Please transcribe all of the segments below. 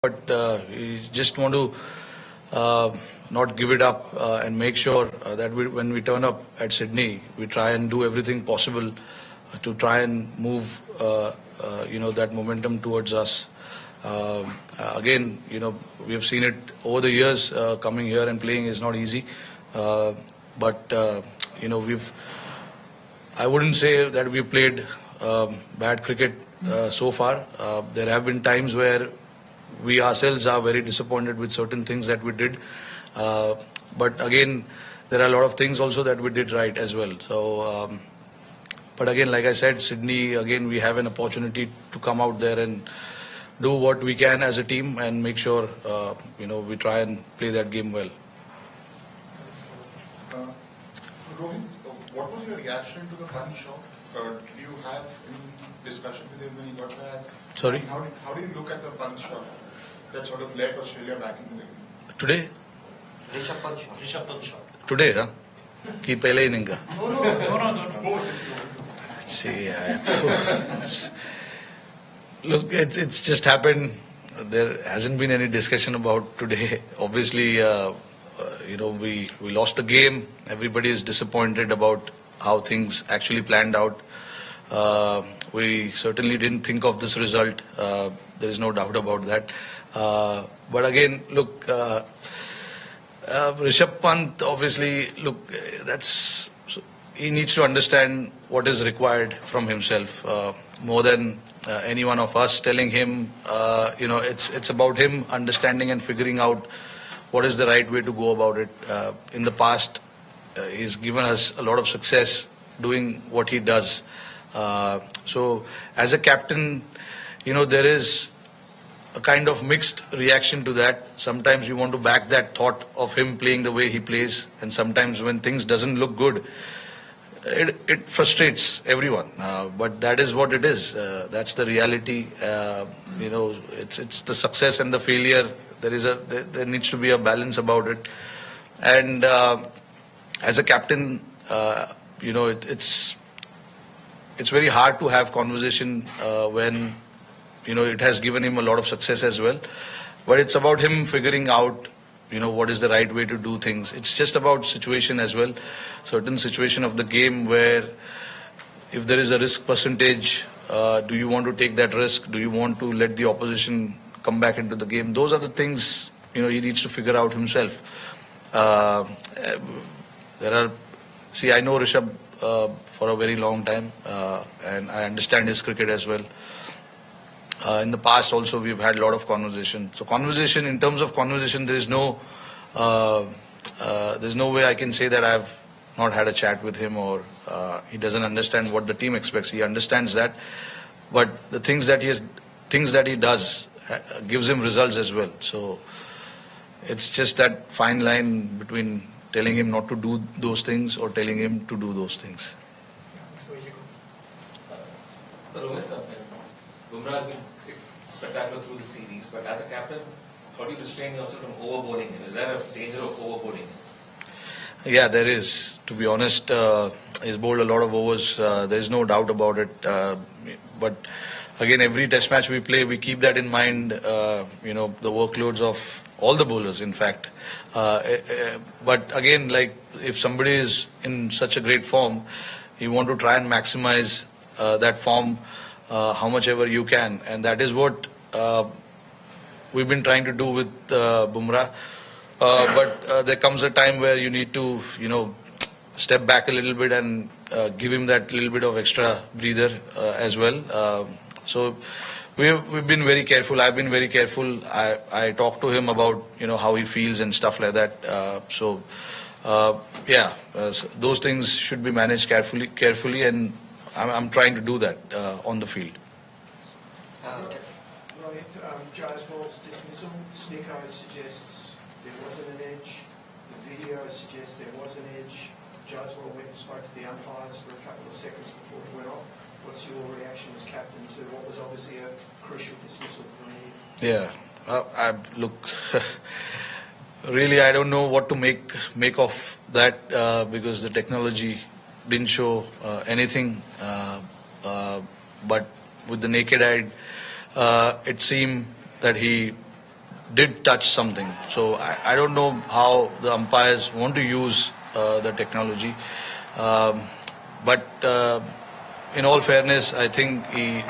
but we just want to not give it up and make sure that when we turn up at Sydney, we try and do everything possible to try and move, that momentum towards us. Again, we have seen it over the years. Coming here and playing is not easy, but we've. I wouldn't say that we've played bad cricket so far. There have been times where we ourselves are very disappointed with certain things that we did. But again, there are a lot of things also that we did right as well. So, but again, like I said, Sydney, again, we have an opportunity to come out there and do what we can as a team and make sure, we try and play that game well. Rohit, what was your reaction to the punch shot? Did you have any discussion with him when he got that? Sorry? How do you look at the punch shot that sort of led Australia back in the game? Today? Rishabh Pant shot. Today, huh? Ki pehle inning ka? Both. See, look, it's just happened. There hasn't been any discussion about today. Obviously, we lost the game. Everybody is disappointed about how things actually planned out. We certainly didn't think of this result. There is no doubt about that. But again, look, Rishabh Pant, obviously, look, he needs to understand what is required from himself more than any one of us telling him. It's about him understanding and figuring out what is the right way to go about it. In the past, he's given us a lot of success doing what he does. So as a captain, there is a kind of mixed reaction to that. Sometimes you want to back that thought of him playing the way he plays, and sometimes when things doesn't look good, it frustrates everyone. But that is what it is. That's the reality. It's the success and the failure. There needs to be a balance about it. And as a captain, it's very hard to have conversation when it has given him a lot of success as well. But it's about him figuring out what is the right way to do things. It's just about situation as well. Certain situation of the game where if there is a risk percentage, do you want to take that risk? Do you want to let the opposition come back into the game? Those are the things he needs to figure out himself. I know Rishabh for a very long time, and I understand his cricket as well. In the past also we've had a lot of conversation. So in terms of conversation, there's no way I can say that I've not had a chat with him or he doesn't understand what the team expects. He understands that, but the things that he does gives him results as well. So it's just that fine line between telling him not to do those things or telling him to do those things. Rohit, Bumrah has been spectacular through the series, but as a captain, how do you restrain yourself from overboarding him? Is there a danger of overboarding? Yeah, there is. To be honest, he's bowled a lot of overs. There's no doubt about it. But again, every test match we play, we keep that in mind. The workloads of all the bowlers, in fact. But again, like if somebody is in such a great form, you want to try and maximize that form how much ever you can, and that is what we've been trying to do with Bumrah. But there comes a time where you need to, step back a little bit and give him that little bit of extra breather as well. So we've been very careful. I've been very careful. I talk to him about how he feels and stuff like that. Those things should be managed carefully, and I'm trying to do that on the field. Rohit, Jaswal's dismissal, Sneeko suggests there wasn't an edge. The video suggests there was an edge. Jaswal went and spoke to the umpires for a couple of seconds before it went off. What's your reaction as captain to what was obviously a crucial dismissal from you? Yeah, look, really, I don't know what to make of that because the technology didn't show anything. But with the naked eye, it seemed that he did touch something. So I don't know how the umpires want to use the technology. But in all fairness, I think he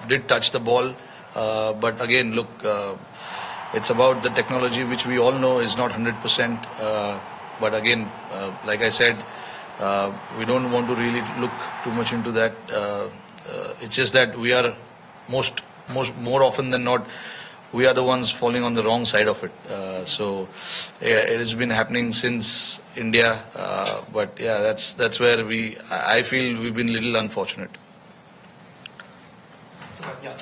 did touch the ball. But again, look, it's about the technology, which we all know is not 100%. But again, like I said, we don't want to really look too much into that. It's just that we are more often than not, we are the ones falling on the wrong side of it. So it has been happening since India. But yeah, that's where I feel we've been a little unfortunate. Yeah.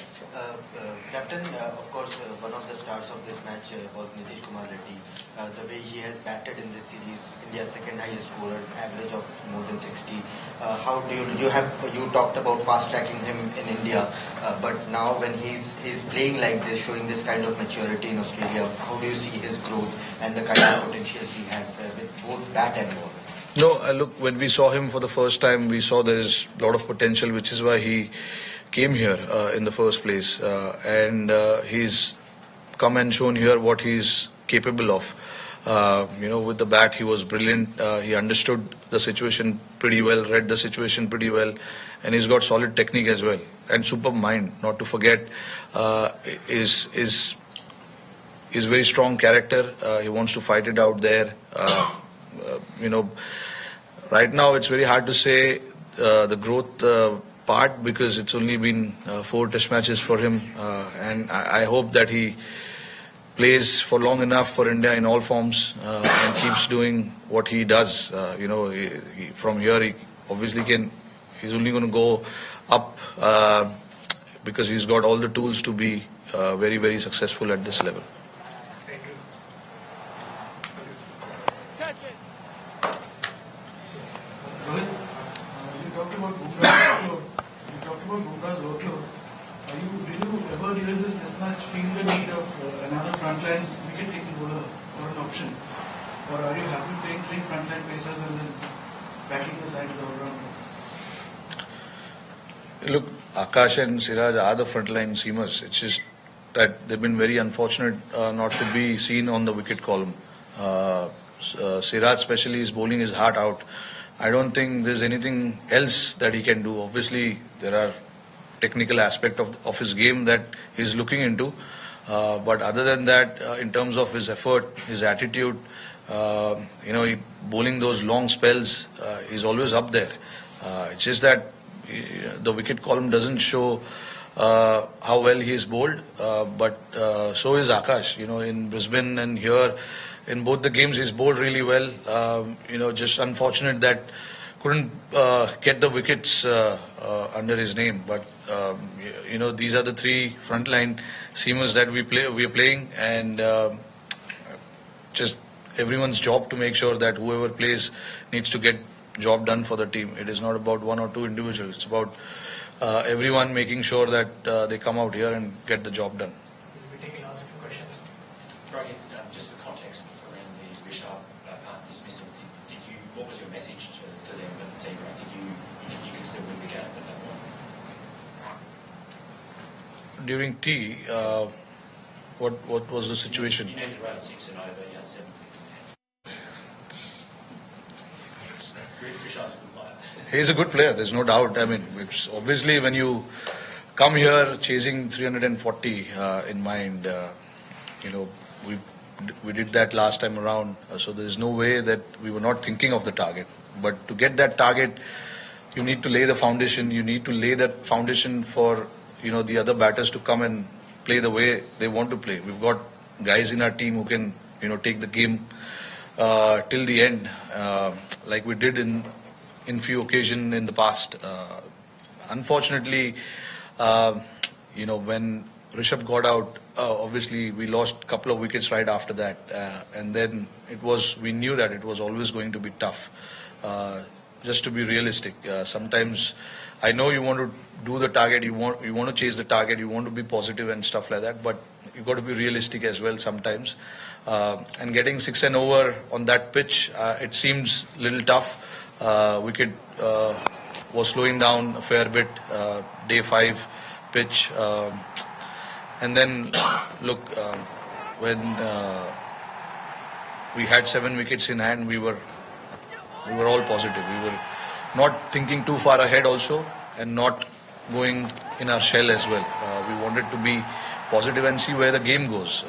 Captain, of course, one of the stars of this match was Nitish Kumar Reddy. The way he has batted in this series, India's second highest scorer, average of more than 60. How do you talked about fast tracking him in India, but now when he's playing like this, showing this kind of maturity in Australia, how do you see his growth and the kind of potential he has with both bat and ball? No, look, when we saw him for the first time, we saw there's a lot of potential, which is why he came here in the first place. And he's come and shown here what he's capable of. With the bat, he was brilliant. He understood the situation pretty well, read the situation pretty well, and he's got solid technique as well. And superb mind, not to forget, is very strong character. He wants to fight it out there. Right now it's very hard to say the growth part, because it's only been 4 test matches for him, and I hope that he plays for long enough for India in all forms and keeps doing what he does. From here he obviously he's only going to go up because he's got all the tools to be very, very successful at this level. Rohit, you talked about Bumrah's workload. Did you ever during this test match feel the need of another frontline wicket-taking bowler or an option? Or are you happy playing 3 frontline pacers and then backing the side with all-rounders? Look, Akash and Siraj are the frontline seamers. It's just that they've been very unfortunate not to be seen on the wicket column. Siraj especially is bowling his heart out. I don't think there's anything else that he can do. Obviously, there are technical aspect of his game that he's looking into. But other than that, in terms of his effort, his attitude, he bowling those long spells, he's always up there. It's just that the wicket column doesn't show how well he's bowled, but so is Akash. In Brisbane and here, in both the games, he's bowled really well. Just unfortunate that couldn't get the wickets under his name. But these are the 3 frontline seamers that we are playing, and just everyone's job to make sure that whoever plays needs to get job done for the team. It is not about 1 or 2 individuals. It's about everyone making sure that they come out here and get the job done. We're taking last few questions. Rohit, just for context around the Rishabh dismissal, what was your message to them at the team? Did you could still win the game at that point? During tea, what was the situation? You needed around 6 and over, you had 7. Rishabh's a good player. He's a good player, there's no doubt. I mean, it's obviously when you come here chasing 340 in mind, we did that last time around, so there's no way that we were not thinking of the target. But to get that target, you need to lay the foundation. You need to lay that foundation for the other batters to come and play the way they want to play. We've got guys in our team who can take the game till the end, like we did in few occasions in the past. Unfortunately, when Rishabh got out, obviously we lost a couple of wickets right after that, and then we knew that it was always going to be tough. Just to be realistic, sometimes I know you want to do the target, you want to chase the target, you want to be positive and stuff like that, but you've got to be realistic as well sometimes. And getting 6 and over on that pitch, it seems a little tough. Wicket was slowing down a fair bit. Day 5 pitch, And then, look, when we had 7 wickets in hand, we were all positive. We were not thinking too far ahead also, and not going in our shell as well. We wanted to be positive and see where the game goes.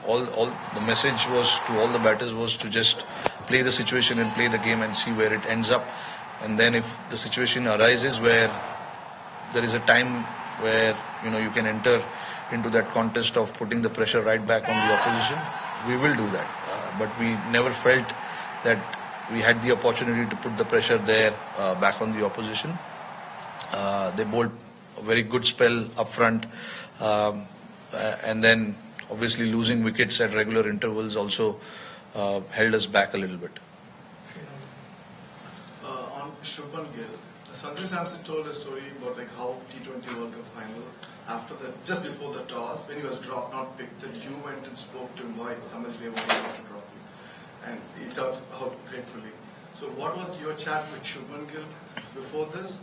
All the message was to all the batters was to just play the situation and play the game and see where it ends up. And then if the situation arises where there is a time where you can enter into that contest of putting the pressure right back on the opposition, we will do that. But we never felt that we had the opportunity to put the pressure there back on the opposition. They bowled a very good spell up front, and then obviously losing wickets at regular intervals also held us back a little bit. On Shubman Gill, Sanjay Samson told a story about how T20 World Cup final, after that, just before the toss, when he was dropped, not picked, that you went and spoke to him, why Samajdev wanted to drop you. And he talks how gratefully. So what was your chat with Shubman Gill before this,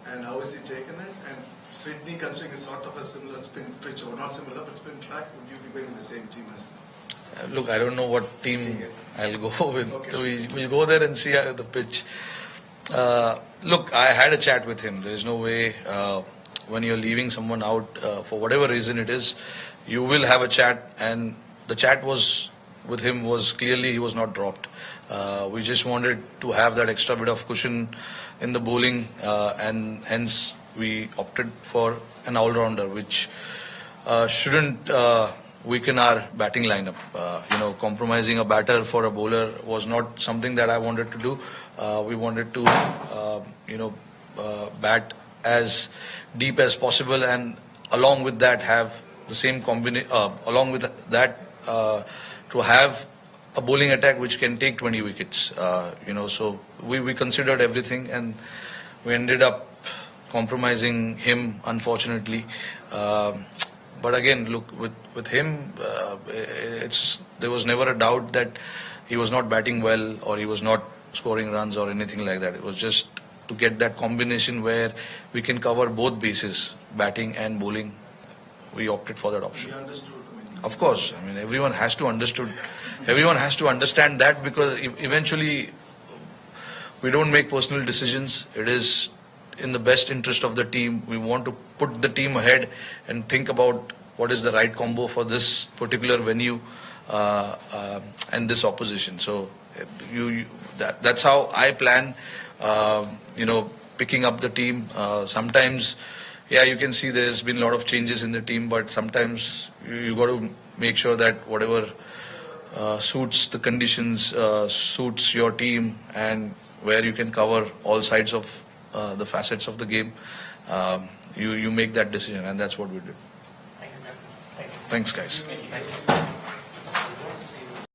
and how is he taken it? And Sydney, considering is sort of a similar spin pitch, or not similar, but spin track, would you be going with the same team as now? Look, I don't know what team I'll go with. Okay. We'll go there and see the pitch. Look, I had a chat with him. There is no way when you're leaving someone out for whatever reason it is, you will have a chat, and the chat was with him was clearly he was not dropped. We just wanted to have that extra bit of cushion in the bowling, and hence we opted for an all-rounder, which shouldn't weaken our batting lineup. Compromising a batter for a bowler was not something that I wanted to do. We wanted to, bat as deep as possible, and along with that have the same combination. Along with that, to have a bowling attack which can take 20 wickets. So we considered everything, and we ended up compromising him, unfortunately. But again, look, with him, there was never a doubt that he was not batting well or he was not scoring runs or anything like that. It was just to get that combination where we can cover both bases, batting and bowling. We opted for that option. He understood. Of course, I mean everyone has to understand that, because eventually we don't make personal decisions. It is in the best interest of the team. We want to put the team ahead and think about what is the right combo for this particular venue and this opposition. So that's how I plan. Picking up the team. Sometimes, you can see there's been a lot of changes in the team, but sometimes you got to make sure that whatever suits the conditions, suits your team, and where you can cover all sides of the facets of the game, you make that decision, and that's what we did. Thanks. Thank you. Thanks, guys. Thank you.